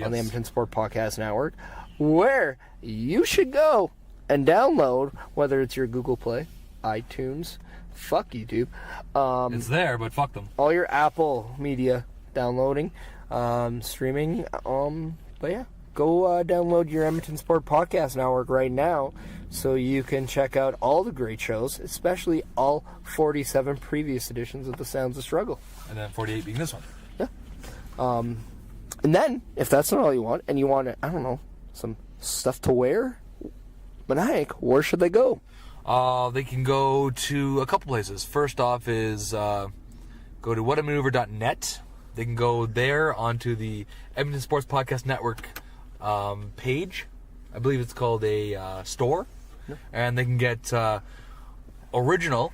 on the Edmonton Sport Podcast Network, where you should go and download, whether it's your Google Play, iTunes, fuck YouTube, It's there, but fuck them. all your Apple media downloading, streaming, but yeah, go download your Edmonton Sport Podcast Network right now so you can check out all the great shows, especially all 47 previous editions of The Sounds of Struggle. And then 48 being this one. And then, if that's not all you want, and you want, I don't know, some stuff to wear, Maniac, where should they go? They can go to a couple places. First off is go to whatamaneuver.net. They can go there onto the Edmonton Sports Podcast Network page. I believe it's called a store. And they can get original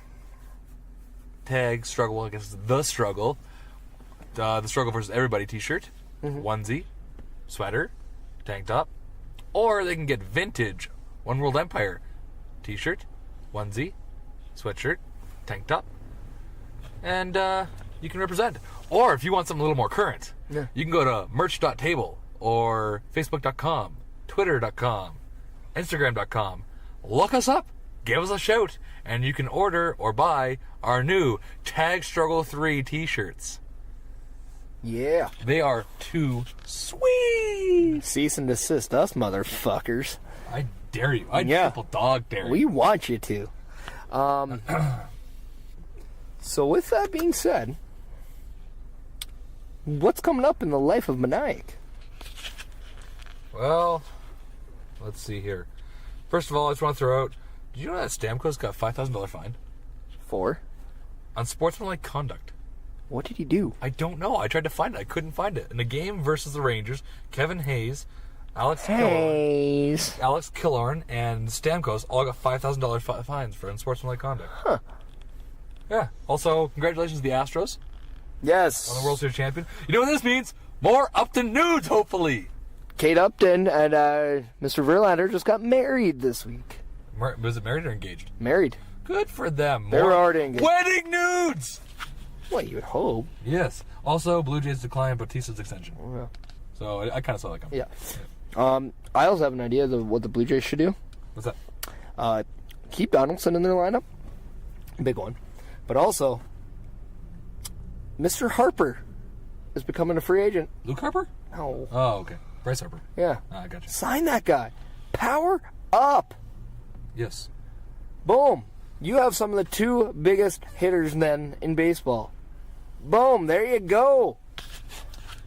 Tag Struggle, I guess The Struggle. The Struggle versus Everybody t-shirt, onesie, sweater, tank top. Or they can get vintage One World Empire t-shirt, onesie, sweatshirt, tank top. And you can represent. Or if you want something a little more current, you can go to merch.table or facebook.com, twitter.com, instagram.com. Look us up, give us a shout, and you can order or buy our new Tag Struggle 3 t-shirts. Yeah. They are too sweet. Cease and desist us, motherfuckers. I dare you. I triple dog dare you. We want you to. So with that being said, what's coming up in the life of Maniac? Well, let's see here. First of all, I just want to throw out, did you know that Stamkos got $5,000 fine? For? On sportsmanlike conduct. What did he do? I don't know. I tried to find it. I couldn't find it. In the game versus the Rangers, Kevin Hayes, Alex Killorn, and Stamkos all got $5,000 fines for unsportsmanlike conduct. Huh. Yeah. Also, congratulations to the Astros Yes. on the World Series champion. You know what this means? More Upton nudes, hopefully. Kate Upton and Mr. Verlander just got married this week. Was it married or engaged? Married. Good for them. They were already engaged. Wedding nudes! Well, you would hope. Yes. Also, Blue Jays declined Batista's extension. Yeah. So I kind of saw that coming. Yeah. I also have an idea of what the Blue Jays should do. What's that? Keep Donaldson in their lineup. Big one. But also, Mr. Harper is becoming a free agent. Luke Harper? No. Oh, okay. Bryce Harper. Yeah. I gotcha. Sign that guy. Power up. Yes. Boom. You have some of the two biggest hitters then in baseball. Boom. There you go.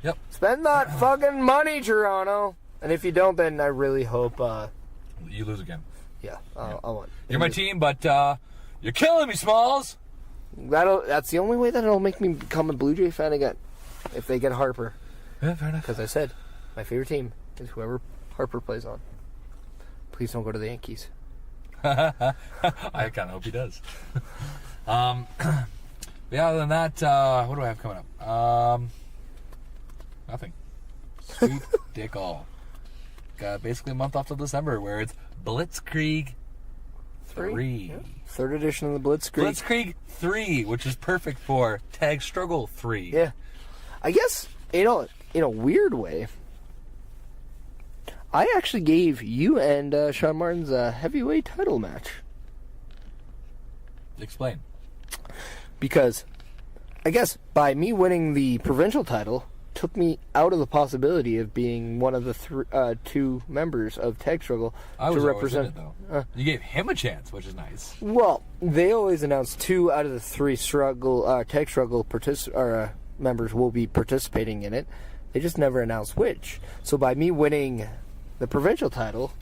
Yep. Spend that fucking money, Toronto. And if you don't, then I really hope, You lose again. I want. You're my team, but you're killing me, Smalls. That's the only way that it'll make me become a Blue Jay fan again. If they get Harper. Yeah, fair enough. Because I said, my favorite team is whoever Harper plays on. Please don't go to the Yankees. I kind of hope he does. Yeah, other than that, what do I have coming up? Nothing. Sweet dick all. Got basically a month off till December where it's Blitzkrieg 3. Yeah. Third edition of the Blitzkrieg. Blitzkrieg 3, which is perfect for Tag Struggle 3. Yeah. I guess, in a weird way, I actually gave you and Shaun Martens a heavyweight title match. Explain. Because, I guess, by me winning the provincial title, took me out of the possibility of being one of the two members of Tag Struggle I was to always in represent. it, though. You gave him a chance, which is nice. Well, they always announce 2 out of the 3 Tag Struggle members will be participating in it. They just never announce which. So by me winning the provincial title,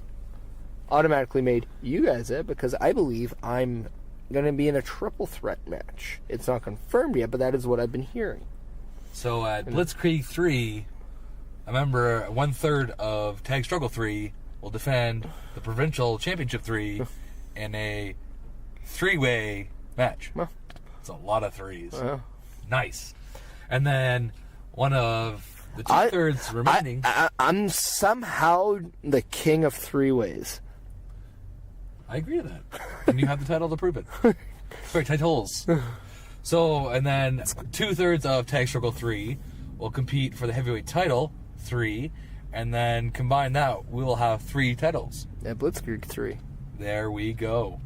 automatically made you guys it, because I believe I'm going to be in a triple threat match. It's not confirmed yet, but that is what I've been hearing. So at Blitzkrieg 3, I remember 1/3 of Tag Struggle 3 will defend the Provincial Championship 3 in a 3-way match. Well. It's a lot of threes. Nice. And then one of the 2/3 remaining. I'm somehow the king of 3-ways. I agree with that. And you have the title to prove it. Sorry, titles. So, and then 2/3 of Tag Struggle 3 will compete for the heavyweight title, 3, and then combine that, we will have 3 titles. Yeah, Blitzkrieg 3. There we go.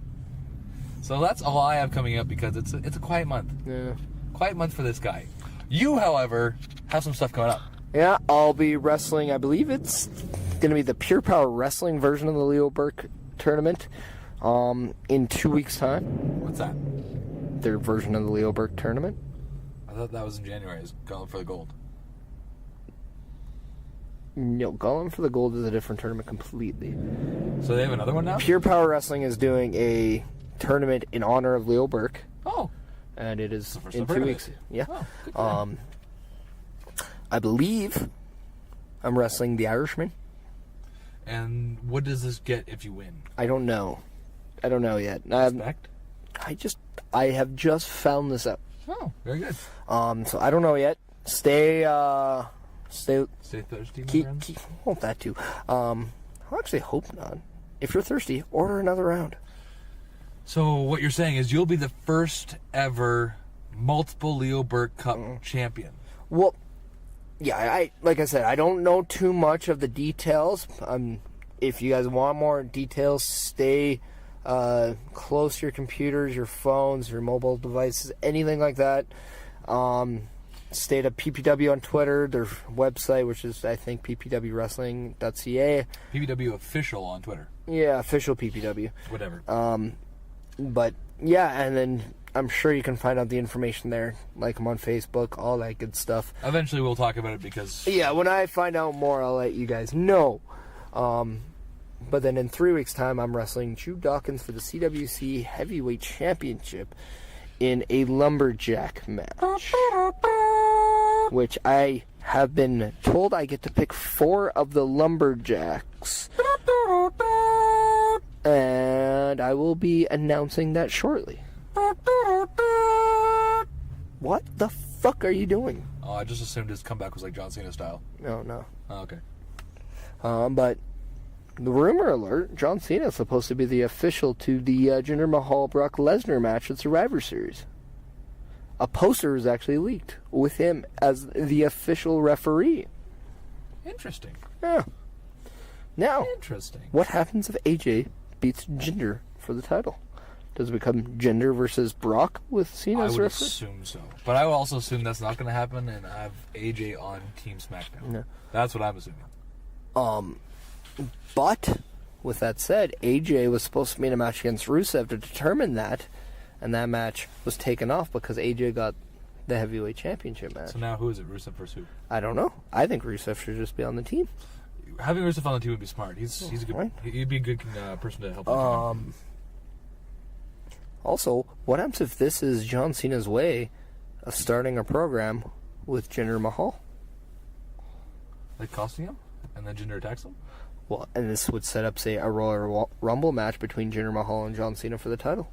So that's all I have coming up because it's a quiet month. Yeah. Quiet month for this guy. You, however, have some stuff coming up. Yeah, I'll be wrestling, I believe it's going to be the Pure Power Wrestling version of the Leo Burke tournament in 2 weeks' time. What's that? Their version of the Leo Burke tournament. I thought that was in January. It's going for the gold. No, Golem for the Gold is a different tournament completely. So they have another one now? Pure Power Wrestling is doing a tournament in honor of Leo Burke. Oh. And it is First in I've 2 heard of weeks. it. Yeah. Oh, good for them. I believe I'm wrestling the Irishman. And what does this get if you win? I don't know yet. Respect? I have just found this out. Oh, very good. So I don't know yet. Stay Stay thirsty, my friends. Well, that too. I actually hope not. If you're thirsty, order another round. So what you're saying is you'll be the first ever multiple Leo Burke Cup champion. Well, yeah, I like I said, I don't know too much of the details. If you guys want more details, stay close to your computers, your phones, your mobile devices, anything like that. Stay to PPW on Twitter, their website, which is, I think, ppwwrestling.ca. PPW official on Twitter. Yeah, official PPW. Whatever. But, yeah, and then I'm sure you can find out the information there, like them on Facebook, all that good stuff. Eventually we'll talk about it because... Yeah, when I find out more, I'll let you guys know. But then in 3 weeks' time, I'm wrestling Drew Dawkins for the CWC Heavyweight Championship in a lumberjack match, which I have been told I get to pick 4 of the lumberjacks, and I will be announcing that shortly. What the fuck are you doing? Oh, I just assumed his comeback was like John Cena style. No. Oh, okay. But the rumor alert, John Cena is supposed to be the official to the Jinder Mahal-Brock Lesnar match at Survivor Series. A poster was actually leaked with him as the official referee. Interesting. Yeah. Now, Interesting. what happens if AJ beats Jinder for the title? Does it become Jinder versus Brock with Cena I as would referee? assume so. But I would also assume that's not going to happen and have AJ on Team SmackDown. No. That's what I'm assuming. But, with that said, AJ was supposed to be in a match against Rusev to determine that, and that match was taken off because AJ got the heavyweight championship match. So now who is it? Rusev versus who? I don't know. I think Rusev should just be on the team. Having Rusev on the team would be smart. He's a good. Right. He'd be a good person to help. The team. Also, what happens if this is John Cena's way of starting a program with Jinder Mahal? Like costing him, and then Jinder attacks him. Well, and this would set up, say, a Royal Rumble match between Jinder Mahal and John Cena for the title.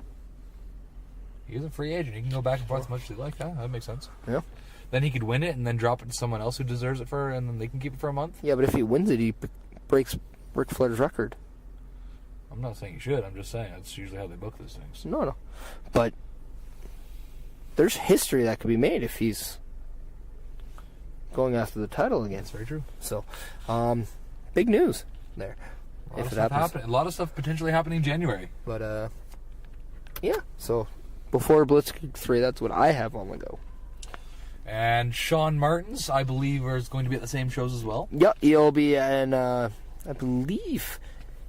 He's a free agent. He can go back and forth as much as he likes. Yeah, that makes sense. Yeah. Then he could win it and then drop it to someone else who deserves it and then they can keep it for a month. Yeah, but if he wins it, he breaks Ric Flair's record. I'm not saying he should. I'm just saying that's usually how they book these things. No. But there's history that could be made if he's going after the title again. That's very true. So, big news there. If it happens. A lot of stuff potentially happening in January. But, yeah. So, before Blitzkrieg 3, that's what I have on the go. And Shaun Martens, I believe, is going to be at the same shows as well. Yeah, he'll be in, I believe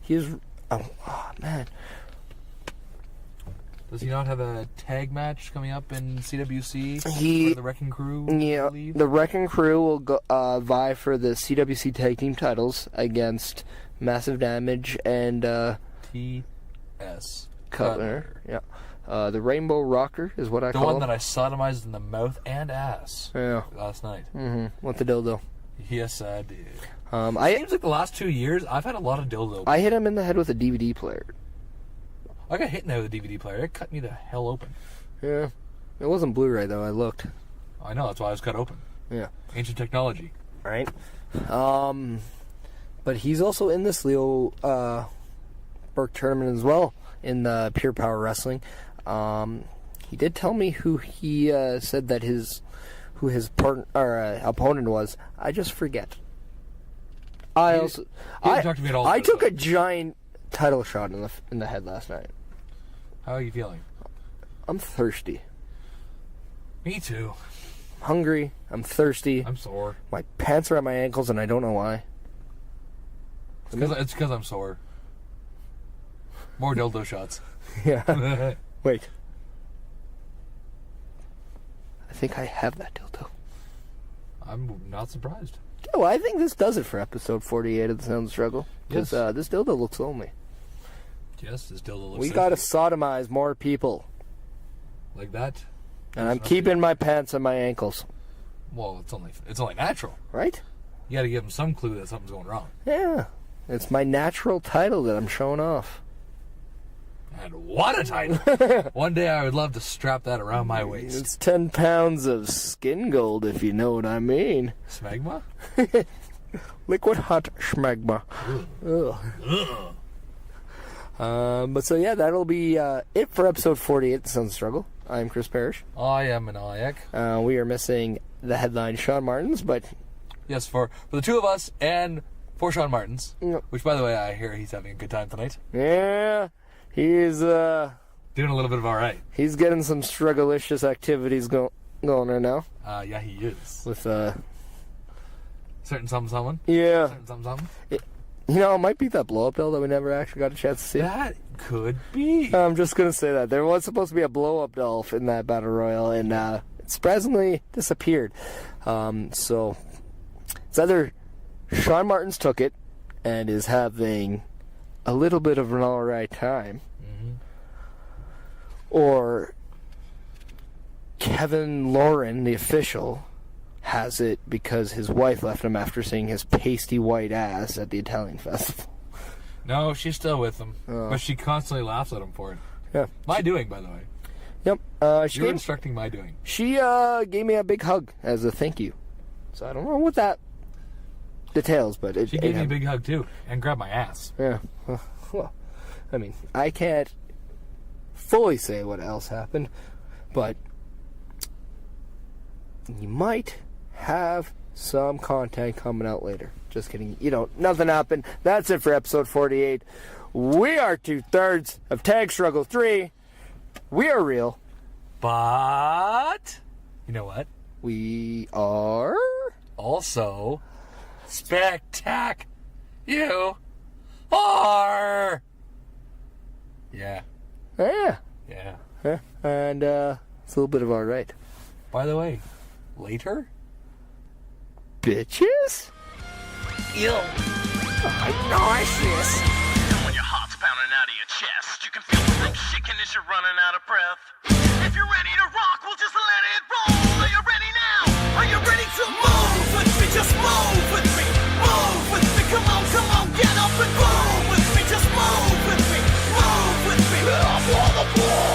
he's... Oh, man. Does he not have a tag match coming up in CWC for the Wrecking Crew? Yeah, the Wrecking Crew will go, vie for the CWC tag team titles against Massive Damage and T.S. Cutler. Yeah. The Rainbow Rocker is what I The call one him. that I sodomized in the mouth and ass Yeah. last night. With the dildo. Yes, I did. I Seems like the last 2 years, I've had a lot of dildo. I hit him in the head with a DVD player. I got hit in there with a DVD player. It cut me the hell open. Yeah. It wasn't Blu-ray, though. I looked. I know, that's why I was cut open. Yeah. Ancient technology. Right? But he's also in this Leo Burke tournament as well in the Pure Power Wrestling. He did tell me who he said that his opponent was. I just forget. I talk to me at all I about took that. a giant title shot in the head last night. How are you feeling? I'm thirsty. Me too. I'm hungry. I'm thirsty. I'm sore. My pants are at my ankles, and I don't know why. It's because I'm sore. More dildo shots. Yeah. Wait. I think I have that dildo. I'm not surprised. Oh, I think this does it for episode 48 of the Sound of the Struggle. Because Yes. this dildo looks lonely. Yes, this dildo looks We sexy. gotta sodomize more people. Like that. And I'm keeping my pants at my ankles. Well, it's only natural. Right? You got to give them some clue that something's going wrong. Yeah. It's my natural title that I'm showing off. And what a title! One day I would love to strap that around my waist. It's 10 pounds of skin gold, if you know what I mean. Smegma? Liquid hot schmegma. Ugh. But so yeah, that'll be it for episode 48 of the Sound of the Struggle. I'm Chris Perish. I am Meniac. We are missing the headline Shaun Martens, but Yes, for the two of us and for Shaun Martens. Yep. Which, by the way, I hear he's having a good time tonight. yeah, he's Doing a little bit of all right. he's getting some strugglicious activities going right now Yeah, he is. with Certain someone. yeah. Certain someone. You know, it might be that blow up doll that we never actually got a chance to see. That could be. I'm just gonna say that there was supposed to be a blow up doll in that battle royal, and it surprisingly disappeared. So it's either Shaun Martens took it and is having a little bit of an alright time, or Kevin Lauren, the official, has it because his wife left him after seeing his pasty white ass at the Italian festival. No, she's still with him. Oh. But she constantly laughs at him for it. Yeah. My doing, by the way. Yep. You're instructing my doing. She gave me a big hug as a thank you. So I don't know what that details, but She gave me a big hug, too, and grabbed my ass. Yeah. Well, I mean, I can't fully say what else happened, but you might have some content coming out later. Just kidding. You know, nothing happened. That's it for episode 48. We are 2/3 of Tag Struggle 3. We are real. But, you know what? We are... Also, spectac. You are. Yeah. Yeah. Yeah. Huh? And it's a little bit of alright. By the way, later? Bitches? Ew. Nauseous. And when your heart's pounding out of your chest, you can feel the thing shaking as you're running out of breath. If you're ready to rock, we'll just let it roll. Are you ready now? Are you ready to move with me? Just move with me. Move with me. Come on, get up and move with me. Just move with me. Move with me. I'm on the board.